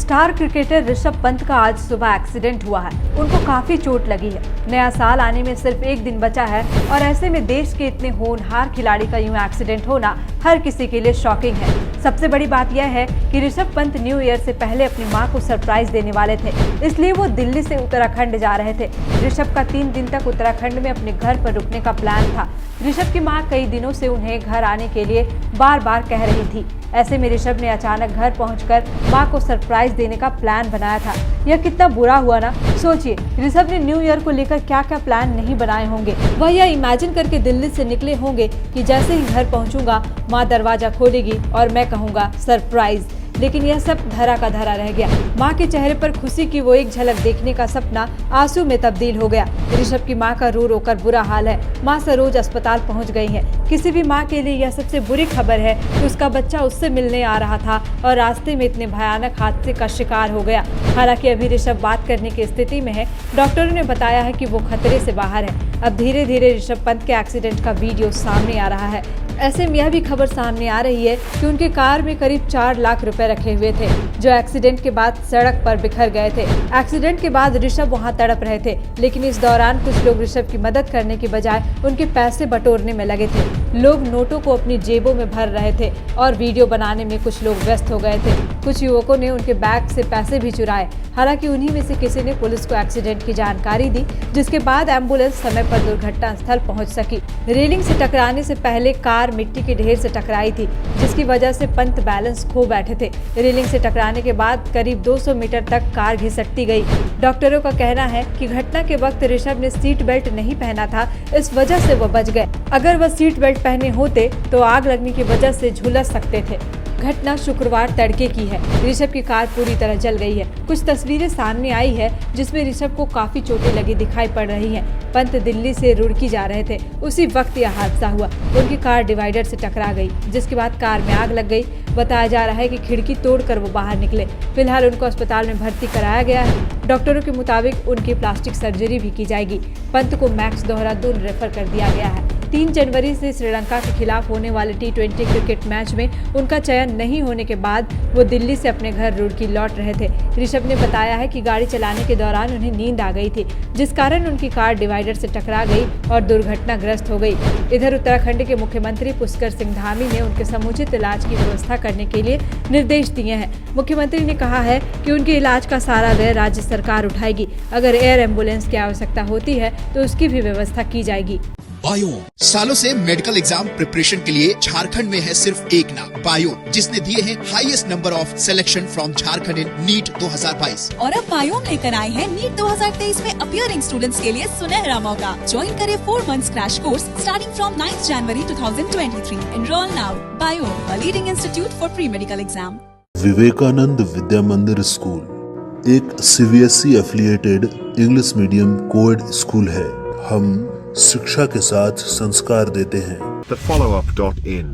Star cricketer Rishabh Pant का आज सुबह एक्सीडेंट हुआ है। उनको काफी चोट लगी है। नया साल आने में सिर्फ एक दिन बचा है और ऐसे में देश के इतने होनहार खिलाड़ी का यूं एक्सीडेंट होना हर किसी के लिए शॉकिंग है। सबसे बड़ी बात यह है कि ऋषभ पंत न्यू ईयर से पहले अपनी मां को सरप्राइज देने वाले थे, इसलिए वो दिल्ली से उत्तराखंड जा रहे थे। ऋषभ का 3 दिन तक उत्तराखंड में अपने घर पर रुकने का प्लान था। ऋषभ की मां कई दिनों से उन्हें घर आने के लिए बार बार कह रही थी। ऐसे में ऋषभ ने अचानक घर पहुंचकर मां को सरप्राइज देने का प्लान बनाया था। यह कितना बुरा हुआ ना। सोचिए, ऋषभ ने न्यू ईयर को लेकर क्या क्या प्लान नहीं बनाए होंगे। वह यह इमेजिन करके दिल्ली से निकले होंगे कि जैसे ही घर पहुंचूंगा मां दरवाजा खोलेगी और मैं कहूंगा सरप्राइज। लेकिन यह सब धरा का धरा रह गया। मां के चेहरे पर खुशी की वो एक झलक देखने का सपना आंसू में तब्दील हो गया। ऋषभ की मां का रो रो कर बुरा हाल है। मां सरोज अस्पताल पहुंच गई है। किसी भी मां के लिए यह सबसे बुरी खबर है कि उसका बच्चा उससे मिलने आ रहा था और रास्ते में इतने भयानक हादसे का शिकार हो गया। हालांकि अभी ऋषभ बात करने की स्थिति में है। डॉक्टरों ने बताया है कि वो खतरे से बाहर है। अब धीरे धीरे ऋषभ पंत के एक्सीडेंट का वीडियो सामने आ रहा है। ऐसे में यह भी खबर सामने आ रही है कि उनके कार में करीब 4 लाख रुपए रखे हुए थे, जो एक्सीडेंट के बाद सड़क पर बिखर गए थे। एक्सीडेंट के बाद ऋषभ वहां तड़प रहे थे, लेकिन इस दौरान कुछ लोग ऋषभ की मदद करने की बजाय उनके पैसे बटोरने में लगे थे। लोग नोटों को अपनी जेबों में भर रहे थे और वीडियो बनाने में कुछ लोग व्यस्त हो गए थे। कुछ युवकों ने उनके बैग से पैसे भी चुराए। हालांकि उन्हीं में से किसी ने पुलिस को एक्सीडेंट की जानकारी दी, जिसके बाद एम्बुलेंस समय पर दुर्घटना स्थल पहुंच सकी। रेलिंग से टकराने से पहले कार मिट्टी के ढेर से टकराई थी, जिसकी वजह से पंत बैलेंस खो बैठे थे। रेलिंग से टकराने के बाद करीब 200 मीटर तक कार घिसटती गई। डॉक्टरों का कहना है कि घटना के वक्त ऋषभ ने सीट बेल्ट नहीं पहना था, इस वजह से वो बच गए। अगर वह सीट बेल्ट पहने होते तो आग लगने की वजह से झुलस सकते थे। घटना शुक्रवार तड़के की है। ऋषभ की कार पूरी तरह जल गई है। कुछ तस्वीरें सामने आई है जिसमें ऋषभ को काफी चोटें लगी दिखाई पड़ रही हैं। पंत दिल्ली से रुड़की जा रहे थे, उसी वक्त यह हादसा हुआ। उनकी कार डिवाइडर से टकरा गई, जिसके बाद कार में आग लग गई। बताया जा रहा है कि खिड़की तोड़कर वो बाहर निकले। फिलहाल उनको अस्पताल में भर्ती कराया गया है। डॉक्टरों के मुताबिक उनकी प्लास्टिक सर्जरी भी की जाएगी। पंत को मैक्स देहरादून रेफर कर दिया गया है। 3 जनवरी से श्रीलंका के खिलाफ होने वाले T20 क्रिकेट मैच में उनका चयन नहीं होने के बाद वो दिल्ली से अपने घर रुड़की लौट रहे थे। ऋषभ ने बताया है कि गाड़ी चलाने के दौरान उन्हें नींद आ गई थी, जिस कारण उनकी कार डिवाइडर से टकरा गई और दुर्घटनाग्रस्त हो गई। इधर उत्तराखंड के मुख्यमंत्री पुष्कर सिंह धामी ने उनके समुचित इलाज की व्यवस्था करने के लिए निर्देश दिए हैं। मुख्यमंत्री ने कहा है कि उनके इलाज का सारा व्यय राज्य सरकार उठाएगी। अगर एयर एम्बुलेंस की आवश्यकता होती है तो उसकी भी व्यवस्था की जाएगी। बायोम सालों से मेडिकल एग्जाम प्रिपरेशन के लिए झारखंड में है सिर्फ एक नाम, बायोम, जिसने दिए हैं highest number of selection from Jharkhand in NEET 2022। और अब बायोम लेकर आए हैं नीट 2023 में अपीयरिंग स्टूडेंट्स के लिए सुनहरा मौका। ज्वाइन करें 4 months crash course starting from 9 January 2023। Enrol now. Biome, a leading institute for pre medical exam. Vivekananda Vidya Mandir school एक CBSE affiliated English medium coed school है। हम शिक्षा के साथ संस्कार देते हैं। The followup.in.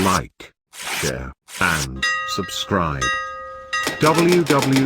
Like, share and subscribe. www